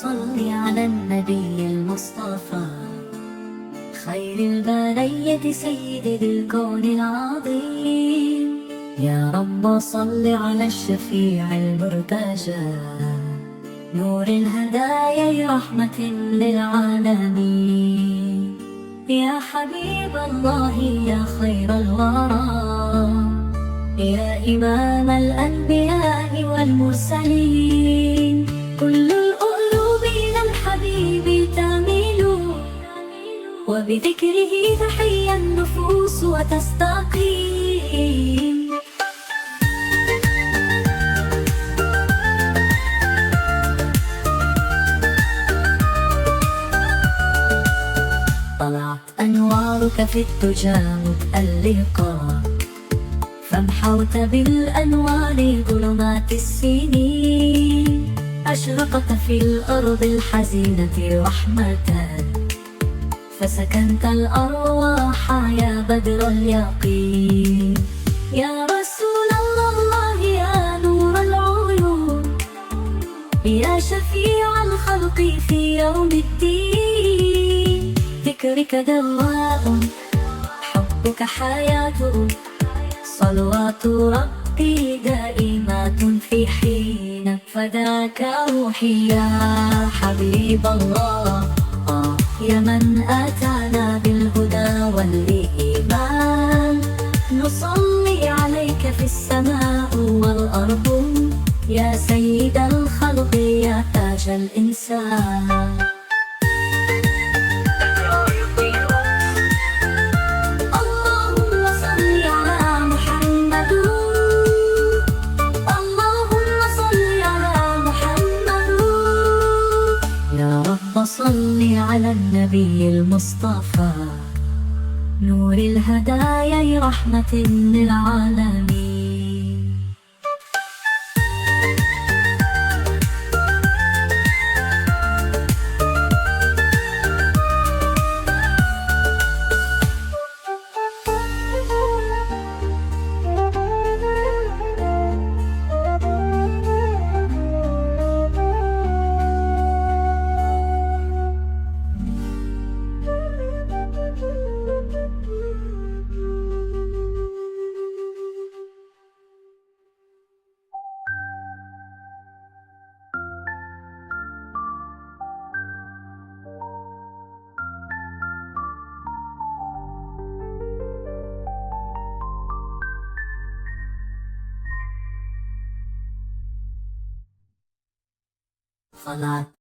صل على النبي المصطفى خير البرية سيد الكون العظيم. يا رب صل على الشفيع المرتجى نور الهدايا رحمة للعالمين. يا حبيب الله يا خير الورى يا إمام الأنبياء والمرسلين. كل القلوب إلى الحبيب تميل وبذكره تحيا النفوس وتستقيم. طلعت أنوارك في الدجى متألقة فامحوت بالأنوار ظلمات السنين. أشرقت في الأرض الحزينة رحمة فسكنت الأرواح يا بدر اليقين. يا رسول الله يا نور العيون يا شفيع الخلق في يوم الدين. ذكرك دواء حبك حياة صلوات ربي دائمات في حين فداك روحي. يا حبيب الله يا من أتانا بالهدى والإيمان نصلي عليك في السماء والأرض يا سيد الخلق يا تاج الإنسان. صل على النبي المصطفى نور الهدايا رحمة للعالمين. طلعت